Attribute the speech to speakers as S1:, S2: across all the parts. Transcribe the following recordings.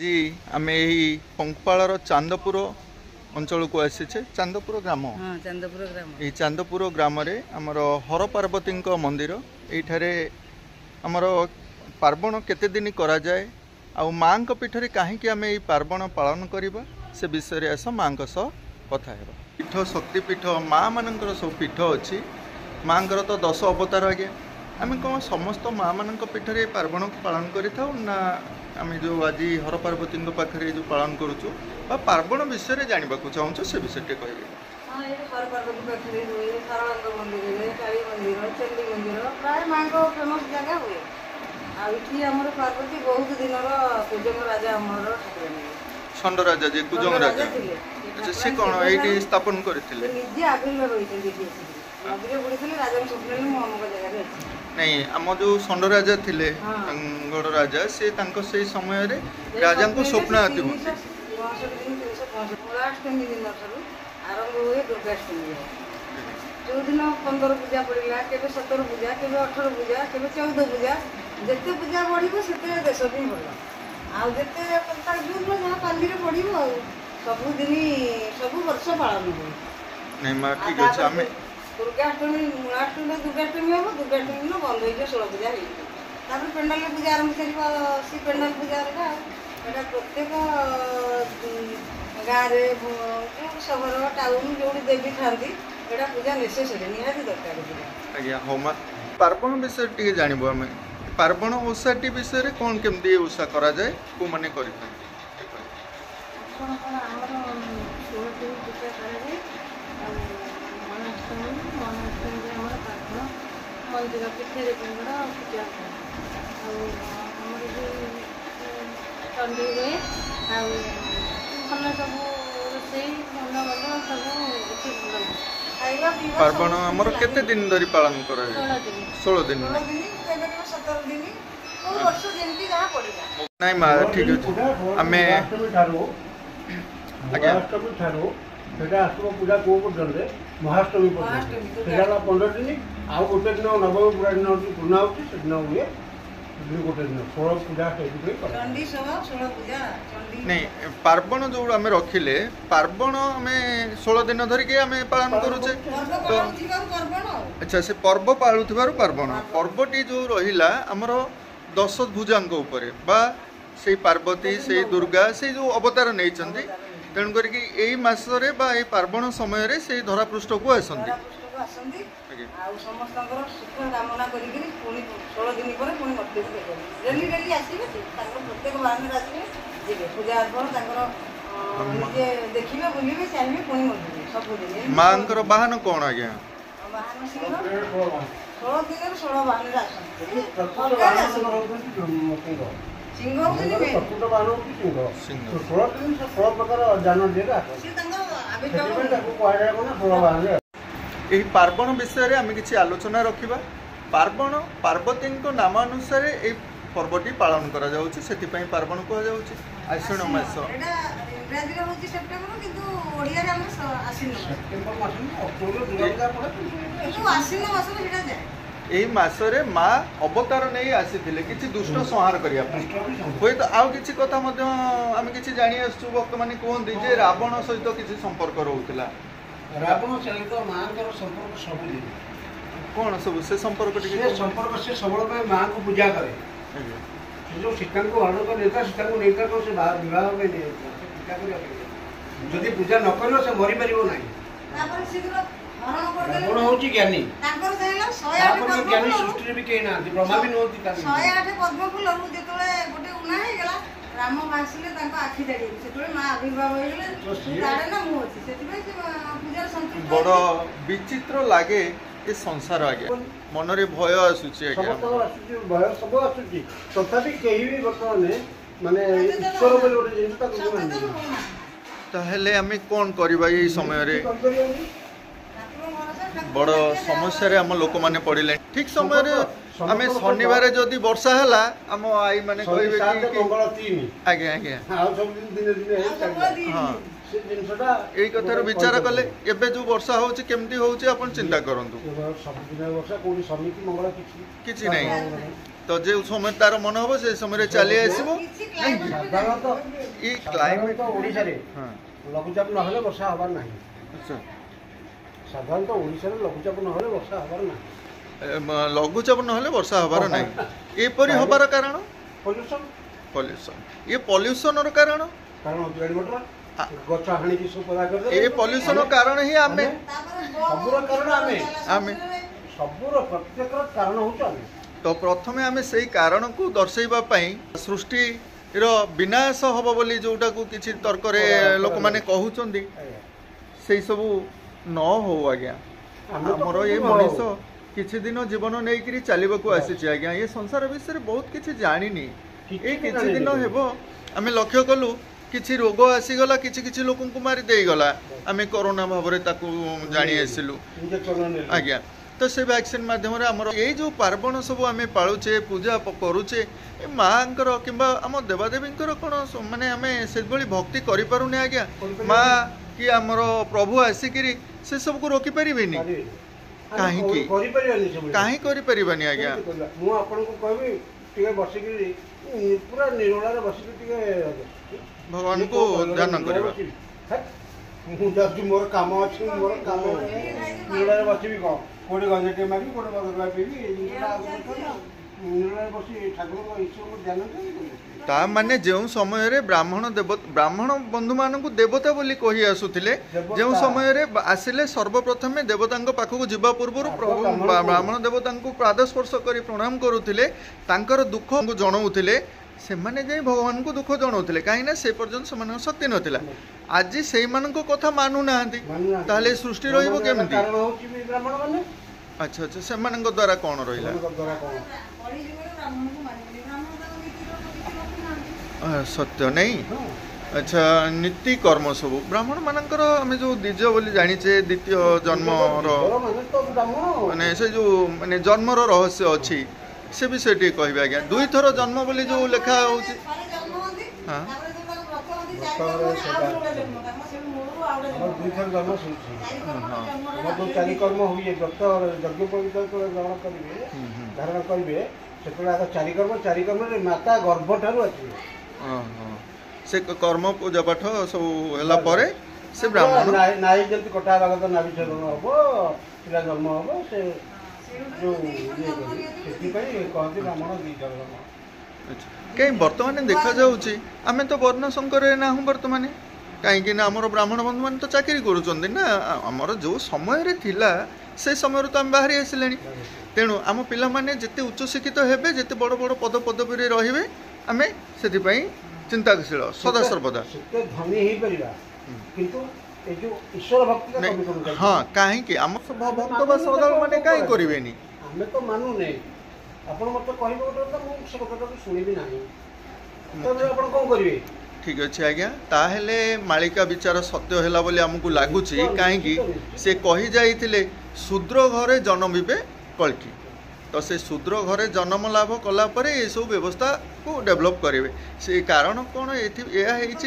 S1: जी आम यही पंकपाड़ चांदपुर अंचल को आसीचे चांदपुर ग्राम ये चांदपुर ग्राम रे आमर हर पार्वती मंदिर ये आमर पार्वण केते दिन करा जाए आ माँ पीठ रे कहीं आम ये पार्वण पालन करवा से विषय आस माँ कथा है पीठ शक्तिपीठ माँ मान सब पीठ अच्छी माँ तो 10 अवतार आज्ञा आम कौन समस्त माँ मान पीठ रे पार्वण पालन करना आम जो आज हर पार्वती पाखे जो पालन करुचु पार्वण विषय जानवा चाहूँ से विषय टे कह
S2: हर पार्वती पाखे हुए सारंग मंदिर काली मंदिर चंडी मंदिर प्राय माँ को फेमस जगह हुए आठी आम पार्वती बहुत दिन कुजंग राजा आमर ठाकुर
S1: षंड राजा जी कुजंग राजा अच्छा सी कौन ये स्थापन करते
S2: निजे आविर्भाव होती नदी बुड़ी राजा स्वप्न मो अमुक जगह
S1: नहीं आम जो षंड राजा थे गढ़ राजा से से समय रे राजा को स्वप्नावती होती
S2: मूलाष्टमी दिन आरंभ हुए दुर्गाष्टमी जो दिन 15 पूजा पड़ा के 17 पूजा के 18 पूजा के 14 पूजा जिते पूजा बढ़ो से देश भी भल आते जो जहाँ पाली पड़ो सबुदिन सब वर्ष पालन हुए
S1: नहीं माँ ठीक अच्छे
S2: दुर्गाष्टमी मूलाष्टमी दुर्गाष्टमी हम दुर्गाष्टमी दिन बंद हो 16 पूजा हो पेंडाल पूजा आरंभ कर सी पेंडाल पूजा यहाँ प्रत्येक गाँव में सहर टाउन जो देवी था यहाँ पूजा नेसेसरी निहाती दरकार
S1: आज्ञा हाँ माँ पार्वण विषय टे जानव आम पार्वण ओषाटी विषय कौन केमती ओषा करा जाए को माने कर
S2: मंदिर पीठे पूजा चंडी हुए भल सब रोसे भल भल सब
S1: पार्वण आमर केते दिन धरी पालन कर 16 दिन
S2: 17 दिन वर्ष जमी जहाँ पड़ा
S1: नहीं माँ ठीक अच्छे आम
S3: पूजा कौ पर्यटन महाष्टमी पर्यटन 15 दिन आउ गोटे दिन नवमी पूरा दिन पूर्णा होती हुए गोटे दिन 16 पूजा
S1: नहीं पार्वण जो आम रखिले पार्वण आम 16 दिन धरिकी आम पालन करुचे तो अच्छा से पर्व पालुथिबारु पार्वण पर्वटी जो रहिला आमर 10 भुजांग उपरे बा से पार्वती से दुर्गा से जो अवतार नहीं तेणु करके यही मसरे बा ये पार्वण समय से धरापृष्ठ को आसती
S2: समस्त सुख कामना कर 16 दिन पर पुणी मृत्यु डेली डेली आसवे प्रत्येक बाहन आसवे पूजा अर्पण निजे देखिए बुलिए चाहिए पुणी मृत्यु सबुदिन
S1: माँ बाहन कौन आज्ञा
S2: बाहन सिंह 16 दिन 16 बाहन
S1: यही पार्वण विषय आम किसी आलोचना रखा पार्वण पार्वती नाम अनुसार ये पर्वटी पालन करा जाउछि सेति पई पार्वण कहा जाउछि आश्विन मास
S2: इंग्राजी रे होछि सेप्टेम्बर किंतु ओडिया रे हम आश्विन
S3: सेप्टेम्बर मास अक्टोबर दुर्गा पूजा पड़े
S2: किंतु आश्विन मास रे हिडा जाय
S1: यही मसरे माँ अवतार नहीं आसी किसी दुष्ट संहार करने हुए तो आउ किसी कथा आम कि जानी आसु भक्त मैंने कहते जे रावण सहित किसी संपर्क रोला
S3: रावण सहित माँ संपर्क सबुदिन
S1: कौन सब से संपर्क
S3: संपर्क से सब माँ को पूजा करे जो सीता को हरण कर लेता सीता को लेकर से विवाह में पूजा कर जदि पूजा न कर से मरी पार ना रावण हूँ ज्ञानी ज्ञानी सृष्टि भी कहीं ना ब्रह्मा भी नुहति
S2: 108 पद्म फूल जो गोटे उना हो राम बासिले आखि जाड़ी से माँ आविर्भाव हो
S1: बड़ विचित्र लगे ये संसार आज्ञा मन रे भय आसुची
S3: भय सब आसुची तथापि कहीं भी बर्तमान माने ईश्वर बोली गोटे जिनिस
S1: ताहले आम कौन करबा ये समय रे बड़ समस्या आम लोक मैंने पड़े ठीक समय आम शनिवार जदि वर्षा है आम आई मैंने आज्ञा आज्ञा हाँ यही कथार विचार कले एबे जो वर्षा होची केमती होची अपन चिंता करंतु
S3: सब दिन वर्षा कोनी शनि की मंगल किछि
S1: नहीं तो जो समय तार मन हम से समय चली आसो
S3: साधारणतः
S1: ये क्लाइमेट
S3: ओडिशा रे
S1: हाँ
S3: लघुचाप नहले वर्षा हबार नाही
S1: अच्छा
S3: साधारणतः ओडिशा रे लघुचाप नहले वर्षा हबार नाही
S1: लघुचाप ना वर्षा हबार ना एपरी हबार कारण
S3: पॉल्यूशन
S1: पॉल्यूशन ये पॉल्यूशन कारण
S3: कारण गाड़ी मोटर गछ हाणी की सब पदा कर
S1: ये पॉल्यूशन कारण ही आमे
S3: सबुर कारण
S1: आमे
S3: सबुर प्रत्येक कारण होछ आमे
S1: तो प्रथमे आमे सेही कारण को दर्शाइबा पई सृष्टि रो विनाश हबो बोली जोटा को किछि तर्क रे लोक माने कहउचंदी सेही सब न हो आज्ञा हमरो ये मनीष किछि दिन जीवन नै करी चलिबा को आसी छै आज्ञा ये संसार विषय बहुत किछि जानिनी ए किछि दिन हेबो आमे लक्ष्य कलु किछि रोग आसीगला किछि किछि लोक को मारी देई गला आमे कोरोना भाबरे ताकू जानि आसिलु आज्ञा तो से वैक्सीन माध्यम आमर ये जो पार्वण सब आम पालुचे पूजा करुचे माँ कि आम देवादेवी कौन माने आम से भक्ति करें आज्ञा माँ कि आमर प्रभु आसिक से सब को रोकी पारे कहीं कहीं आज्ञा भगवान को ध्यान करवा
S3: मोर काम अच्छी मोर काम बसबी कौन कोटे गंजे मारी कोटे बदला पीबी बस ठाकुर ईश्वर ध्यान
S1: ता माने जो समय रे ब्राह्मण बंधु मानक देवता बोली कही आसुथिले जो समय रे आसिले सर्वप्रथमे देवतांक पाखक जीवा पूर्व प्रभु ब्राह्मण देवतांक पाद स्पर्श करी प्रणाम करुथिले तांकर दुख को जणाउथिले से माने जे भगवान को दुख जणाउथिले काहे ना से पर्यंत समान शक्ति नथिला आज से मानक कथा मानु नाहंती ताले सृष्टि रहिबो केमिति
S3: कारण होची ब्राह्मण माने
S1: अच्छा अच्छा से मानक द्वारा कोन रहिला सत्य नहीं अच्छा नीति कर्म सब ब्राह्मण मानकर आम जो द्विज बोली जानिचे द्वितीय जन्म माने से जो माने जन्मर रहस्य अच्छी से विषय टी कहबे आज्ञा दुई थर जन्म बोली जो लेखा होची हां
S3: चारि कर्म हुए व्रत यज्ञ पवित्र ग्रहण करेंगे धारण करेंगे से चारि कर्म रे माता गर्भ ठारू अछि
S1: से कर्म पूजा पाठ सब होला परे से ब्राह्मण
S3: नाई जल्दी कटा भाग तो नाभि छेदन हबो पिला जन्म हबो से जो ये कहते ब्राह्मण दी जन्म
S1: अच्छा कहीं वर्तमान देखा जाउची आमे तो वर्ण संकर ना हूं वर्तमान कहीं ना आमर ब्राह्मण बंधु मान तो चाकरी करुचंदी ना आमर जो समय रे थिला से समय तो आम बाहरी आसिले तेणु आम पिला माने जेते उच्च शिक्षित हेबे जेते बड़ बड़ पद पदवी रे रहिबे आमे सेति पई चिंताशील सदा सर्वदा
S3: सेते धनी ही परिबा किंतु ए जो ईश्वर भक्ति का कमी करू
S1: हां काहे कि आम सब भक्त बा सदा माने काहे करिवेनी
S3: हमें तो मानू नै आपण मत कहबो तो मु से कथा तो सुनिबी नाही तो आपण कोन करिवे
S1: ठीक अच्छे आज्ञा ताहेले मालिका विचार सत्य हैला बोली हमकु लागुची काहेकि से कही जाइथिले शूद्र घरे जन्मिबे कल्की तो से शूद्र घरे जन्म लाभ कला परे ये सब व्यवस्था को डेवलप करेंगे से कारण कौन ये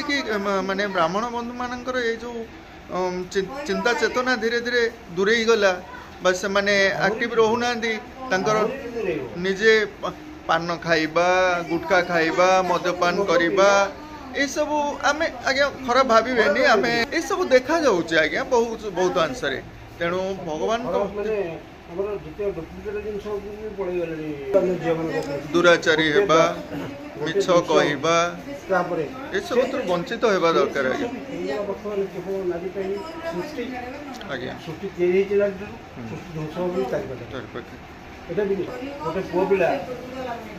S1: कि माने ब्राह्मण बंधु मानकर ये जो चिंता चेतना धीरे धीरे दूरे गला बस से माने एक्टिव रहूना निजे पान खाइबा गुटखा खाइबा मद्यपान करिबा ये सब आमे आज्ञा खराब भाविबेनी आमे ये सब देखा जाउची आज्ञा बहुत बहुत आंसर तेणु भगवान को दुराचारी हेबा मिछ कहबा ये सब तो वंचित हेबा दरकार आज्ञा
S3: गोटे पुओ पिला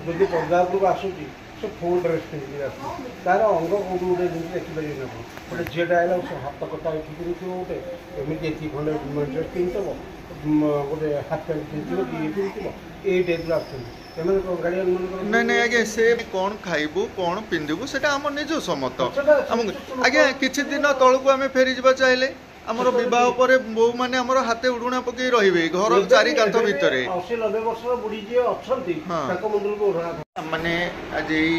S3: जदि पर्दापुर आसूची से फुल ड्रेस पिंधि तार अंग कौट गोटे जिन देखिपारे गोटे झीटा है हाथ कटा उठिक गोटे एमती एति खंडे ड्रेस पिंधव गोटे हाफ पैंट पिंधव कि ये पिंधव ये टाइप आगाड़ियन
S1: नहीं नहीं आज्ञा से कौन खाइबू कौन पिंधबू से आम निज समत आज्ञा किछि दिन तलू आम फेरी जा चाहिए आमर विवाह पर बो माने आमर हाथे उड़ुणा पकई रहिबे घर चारि कांथ भितरे
S3: 80-90 वर्षर बुढ़ी जे अछंती ताको मंदिर को उड़ुणा
S1: माने आज एई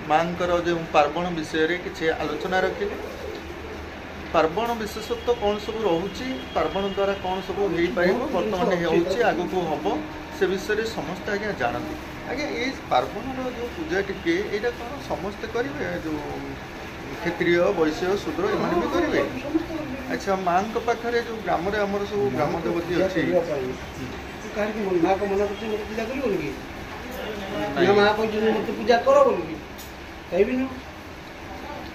S1: मांकर जे पार्वण विषय रे किछि आलोचना रखिले पार्वण विशेषत्व कौन सब रहुची पार्वण द्वारा कौन सब हेई पाइबो वर्तमान हेउची आगु को हबो से विषय रे समस्त आज्ञा जानती ଆଜ୍ଞା ଏଇ ପାର୍ବଣର ଯେଉଁ ପୂଜା ଟିକେ ଏଇଟା କ'ଣ ସମସ୍ତେ କରିବେ ଯେଉଁ କ୍ଷତ୍ରିୟ ବୈଶ୍ୟ ଶୂଦ୍ର ଏମାନେ ବି କରିବେ? ଆଚ୍ଛା ମାଆଙ୍କ ପାଖରେ ଯେଉଁ ଗ୍ରାମରେ ଆମର ସବୁ ଗ୍ରାମ ଦେବତୀ ଅଛି
S3: କାହିଁକି ମା କ ମନା କରୁଛି ମୋତେ ପୂଜା କରିବନି କି? ନା ମା କହିଛନ୍ତି ମୋତେ ପୂଜା କର ବୋଲି କହିବି ନା।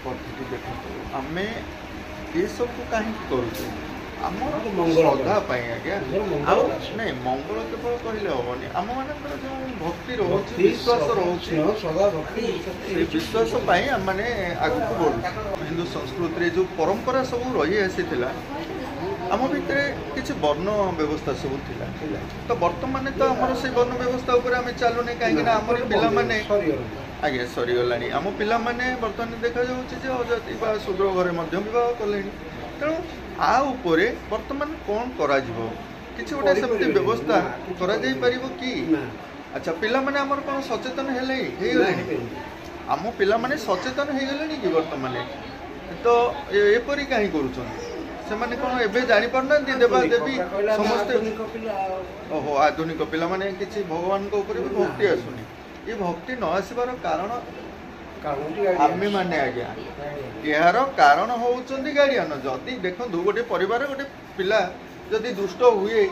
S1: ପଦ୍ଧତି ଦେଖନ୍ତୁ ଆମେ ଏସବୁ କାହିଁକି କରୁଛୁ? ଆମର
S3: ମଙ୍ଗଳ
S1: ଶ୍ରଦ୍ଧା ପାଇଁ ଆଜ୍ଞା।
S3: ମଙ୍ଗଳ
S1: ଆଉ
S3: ଅଛି।
S1: ନାଇଁ ମଙ୍ଗଳ କେବଳ କହିଲେ ହବନି, ଆମମାନଙ୍କର ଯେଉଁ ଭକ୍ତି ରହୁଛି ବିଶ୍ୱାସ ରହୁଛି
S3: ସଦା ଭକ୍ତି
S1: ସେ ବିଶ୍ୱାସ ପାଇଁ ଆମମାନେ ଆଗକୁ ବଢ଼ୁଛୁ। ହିନ୍ଦୁ ସଂସ୍କୃତିରେ ଯେଉଁ ପରମ୍ପରା ସବୁ ରହି ଆସିଥିଲା ଆମ ଭିତରେ କିଛି ବର୍ଣ୍ଣ ବ୍ୟବସ୍ଥା ସବୁ ଥିଲା। ତ ବର୍ତ୍ତମାନ ତ ଆମର ସେଇ ବର୍ଣ୍ଣ ବ୍ୟବସ୍ଥା ଉପରେ ଆମେ ଚାଲୁନି, କାହିଁକିନା ଆମର ପିଲାମାନେ ଆଜ୍ଞା ସରିଗଲାଣି। ଆମ ପିଲାମାନେ ବର୍ତ୍ତମାନ ଦେଖାଯାଉଛି ଯେ ଅଜାତି ବା ଶୂଦ୍ର ଘରେ ମଧ୍ୟ ବିବାହ କଲେଣି। ତେଣୁ ଆ ଉପରେ ବର୍ତ୍ତମାନ କ'ଣ କରାଯିବ? କିଛି ଗୋଟେ ସେମିତି ବ୍ୟବସ୍ଥା କରାଯାଇପାରିବ କି? ଆଚ୍ଛା ପିଲାମାନେ ଆମର କ'ଣ ସଚେତନ ହେଇଗଲେଣି? ଆମ ପିଲାମାନେ ସଚେତନ ହେଇଗଲେଣି କି ବର୍ତ୍ତମାନ? ତ ଏପରି କାହିଁ କରୁଛନ୍ତି? ସେମାନେ କ'ଣ ଏବେ ଜାଣିପାରୁନାହାନ୍ତି ଦେବା ଦେବୀ ସମସ୍ତେ? ଓହୋ ଆଧୁନିକ ପିଲାମାନେ କିଛି ଭଗବାନଙ୍କ ଉପରେ ବି ଭକ୍ତି ଆସୁନି। ଏ ଭକ୍ତି ନ ଆସିବାର କାରଣ ଆମେମାନେ ଆଜ୍ଞା। ଏହାର କାରଣ ହେଉଛନ୍ତି ଗାର୍ଡିଆନ। ଯଦି ଦେଖନ୍ତୁ ଗୋଟେ ପରିବାର ଗୋଟେ ପିଲା ଯଦି ଦୁଷ୍ଟ ହୁଏ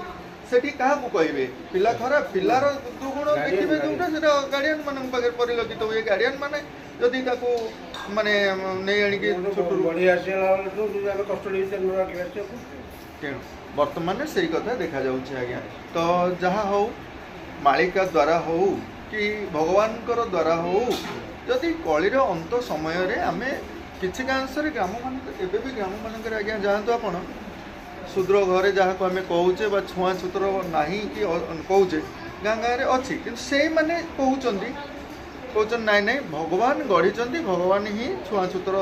S1: ସେଠି କାହାକୁ କହିବେ? ପିଲା ଖରାପ, ପିଲାର ଦୁର୍ଗୁଣ ଦେଖିବେ ଯେଉଁଟା ସେଟା ଗାର୍ଡିଆନ ମାନଙ୍କ ପାଖରେ ପରିଲକ୍ଷିତ ହୁଏ। ଗାର୍ଡିଆନ ମାନେ ଯଦି ତାକୁ ମାନେ ନେଇ ଆଣିକି ଛୋଟରୁ ତେଣୁ ବର୍ତ୍ତମାନ ସେଇ କଥା ଦେଖାଯାଉଛି ଆଜ୍ଞା। ତ ଯାହା ହଉ ମାଳିକା ଦ୍ୱାରା ହଉ କି ଭଗବାନଙ୍କର ଦ୍ୱାରା ହଉ, ଯଦି କଳିର ଅନ୍ତ ସମୟରେ ଆମେ କିଛି କାଂଶରେ ଗ୍ରାମମାନଙ୍କରେ ଏବେ ବି ଗ୍ରାମମାନଙ୍କରେ ଆଜ୍ଞା ଯାଆନ୍ତୁ ଆପଣ, ଶୂଦ୍ର ଘରେ ଯାହାକୁ ଆମେ କହୁଛେ ବା ଛୁଆଁଛୁତର ନାହିଁ କି କହୁଛେ ଗାଁ ଗାଁରେ ଅଛି, କିନ୍ତୁ ସେଇମାନେ କହୁଛନ୍ତି ନାଇଁ ନାଇଁ ଭଗବାନ ଗଢ଼ିଛନ୍ତି, ଭଗବାନ ହିଁ ଛୁଆଁଛୁତର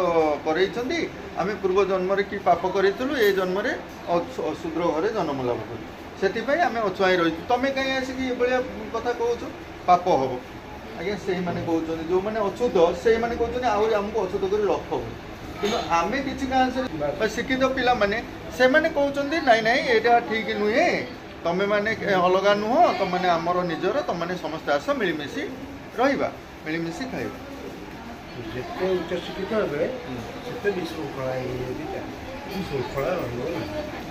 S1: କରେଇଛନ୍ତି, ଆମେ ପୂର୍ବ ଜନ୍ମରେ କି ପାପ କରିଥିଲୁ ଏ ଜନ୍ମରେ ଶୂଦ୍ର ଘରେ ଜନ୍ମ ଲାଭ କରୁ, ସେଥିପାଇଁ ଆମେ ଅଛୁଆଁ ରହିଛୁ। ତମେ କାହିଁ ଆସିକି ଏଭଳିଆ କଥା କହୁଛ? ପାପ ହବ ଆଜ୍ଞା। ସେଇମାନେ କହୁଛନ୍ତି, ଯେଉଁମାନେ ଅଛୁତ ସେଇମାନେ କହୁଛନ୍ତି ଆହୁରି ଆମକୁ ଅଛୁତ କରି ରଖ। କିନ୍ତୁ ଆମେ କିଛି କାଂଶରେ ଶିକ୍ଷିତ ପିଲାମାନେ ସେମାନେ କହୁଛନ୍ତି ନାଇଁ ନାଇଁ ଏଇଟା ଠିକ୍ ନୁହେଁ, ତମେମାନେ ଅଲଗା ନୁହଁ, ତମେମାନେ ଆମର ନିଜର, ତମେମାନେ ସମସ୍ତେ ଆସ ମିଳିମିଶି ରହିବା, ମିଳିମିଶି ଖାଇବା।
S3: ଯେତେ ଉଚ୍ଚ ଶିକ୍ଷିତ ହେବେ ସେତେ ବିଶୃଙ୍ଖଳା ଶୃଙ୍ଖଳା ରହିବ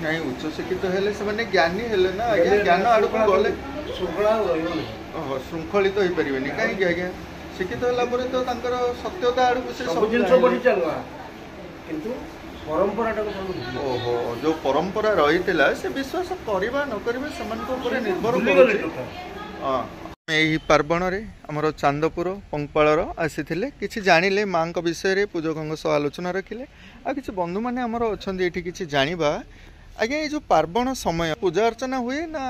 S1: ନାଇଁ। ଉଚ୍ଚ ଶିକ୍ଷିତ ହେଲେ ସେମାନେ ଜ୍ଞାନୀ ହେଲେ ନା ଆଜ୍ଞା, ଜ୍ଞାନ ଆଡ଼କୁ ଗଲେ
S3: ଶୃଙ୍ଖଳା ରହିବ ନାହିଁ।
S1: ଓହୋ ଶୃଙ୍ଖଳିତ ହେଇପାରିବେନି କାହିଁକି ଆଜ୍ଞା? ଶିକ୍ଷିତ ହେଲା ପରେ ତ ତାଙ୍କର ସତ୍ୟତା ଆଡ଼କୁ ସେ
S3: ସବୁ ଜିନିଷ ବଢ଼ି ଚାଲିବା, କିନ୍ତୁ ପରମ୍ପରାଟାକୁ
S1: ଓହୋ ଯେଉଁ ପରମ୍ପରା ରହିଥିଲା ସେ ବିଶ୍ୱାସ କରିବା ନ କରିବା ସେମାନଙ୍କ ଉପରେ ନିର୍ଭର କରୁଛି। ହଁ ଏହି ପାର୍ବଣରେ ଆମର ଚାନ୍ଦପୁର ପଙ୍କ୍ପାଳର ଆସିଥିଲେ, କିଛି ଜାଣିଲେ ମାଆଙ୍କ ବିଷୟରେ, ପୂଜକଙ୍କ ସହ ଆଲୋଚନା ରଖିଲେ। ଆଉ କିଛି ବନ୍ଧୁମାନେ ଆମର ଅଛନ୍ତି ଏଠି କିଛି ଜାଣିବା। ଆଜ୍ଞା ଏଇ ଯେଉଁ ପାର୍ବଣ ସମୟ ପୂଜା ଅର୍ଚ୍ଚନା ହୁଏ ନା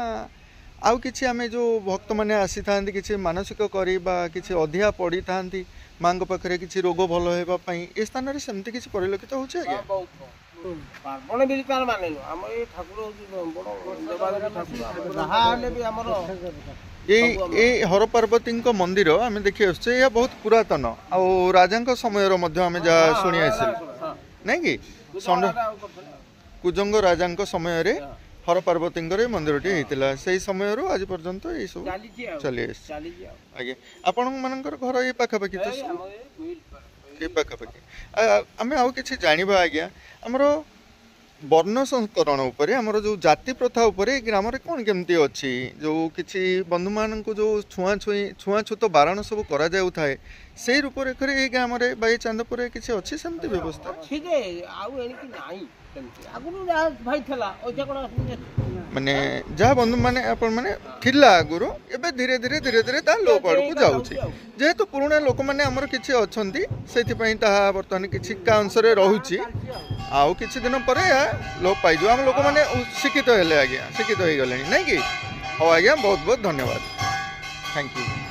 S1: ଆଉ କିଛି ଆମେ ଯେଉଁ ଭକ୍ତମାନେ ଆସିଥାନ୍ତି କିଛି ମାନସିକ କରି ବା କିଛି ଅଧିକା ପଡ଼ିଥାନ୍ତି ମାଆଙ୍କ ପାଖରେ କିଛି ରୋଗ ଭଲ ହେବା ପାଇଁ, ଏ ସ୍ଥାନରେ ସେମିତି କିଛି ପରିଲକ୍ଷିତ ହେଉଛି ଆଜ୍ଞା?
S4: ପାର୍ବଣ ବି ତାର ମାନେ ନୁହଁ, ଆମ ଏଇ ଠାକୁର ହେଉଛି ବଡ଼ ଦେବାଦେବୀ ଠାକୁର, ଯାହା ହେଲେ ବି ଆମର
S1: ଏଇ ହରପାର୍ବତୀଙ୍କ ମନ୍ଦିର ଆମେ ଦେଖି ଆସୁଛେ, ଏହା ବହୁତ ପୁରାତନ ଆଉ ରାଜାଙ୍କ ସମୟର ମଧ୍ୟ ଆମେ ଯାହା ଶୁଣି ଆସିଲୁ ନାଇଁ କି? କୁଜଙ୍ଗ ରାଜାଙ୍କ ସମୟରେ ହରପାର୍ବତୀଙ୍କର ଏ ମନ୍ଦିରଟି ହେଇଥିଲା। ସେଇ ସମୟରୁ ଆଜି ପର୍ଯ୍ୟନ୍ତ ଏଇସବୁ ଚାଲି ଆସିଛି ଆଜ୍ଞା। ଆପଣମାନଙ୍କର ଘର ଏଇ ପାଖାପାଖି ତ ଏ ପାଖାପାଖି। ଆମେ ଆଉ କିଛି ଜାଣିବା ଆଜ୍ଞା, ଆମର ବର୍ଣ୍ଣ ସଂସ୍କରଣ ଉପରେ, ଆମର ଯେଉଁ ଜାତି ପ୍ରଥା ଉପରେ ଏ ଗ୍ରାମରେ କ'ଣ କେମିତି ଅଛି? ଯେଉଁ କିଛି ବନ୍ଧୁମାନଙ୍କୁ ଯେଉଁ ଛୁଆଁଛୁତ ବାରଣ ସବୁ କରାଯାଉଥାଏ ସେଇ ରୂପରେଖରେ ଏଇ ଗ୍ରାମରେ ବା ଏଇ ଚାନ୍ଦପୁରରେ କିଛି ଅଛି ସେମିତି ବ୍ୟବସ୍ଥା?
S4: ଆଉ ଏଣିକି ନାହିଁ, ଆଗରୁ ଯାହା ଭାଇ ଥିଲା
S1: ମାନେ ଯାହା ବନ୍ଧୁମାନେ ଆପଣମାନେ ଥିଲା ଆଗରୁ, ଏବେ ଧୀରେ ଧୀରେ ତାହା ଲୋପ ଆଡ଼କୁ ଯାଉଛି। ଯେହେତୁ ପୁରୁଣା ଲୋକମାନେ ଆମର କିଛି ଅଛନ୍ତି ସେଥିପାଇଁ ତାହା ବର୍ତ୍ତମାନ କିଛି ଅଂଶରେ ରହୁଛି, ଆଉ କିଛି ଦିନ ପରେ ଏହା ଲୋପ ପାଇଯିବ। ଆମ ଲୋକମାନେ ଶିକ୍ଷିତ ହେଲେ ଆଜ୍ଞା, ଶିକ୍ଷିତ ହେଇଗଲେଣି ନାଇଁ କି? ହଉ ଆଜ୍ଞା, ବହୁତ ବହୁତ ଧନ୍ୟବାଦ, ଥ୍ୟାଙ୍କ ୟୁ।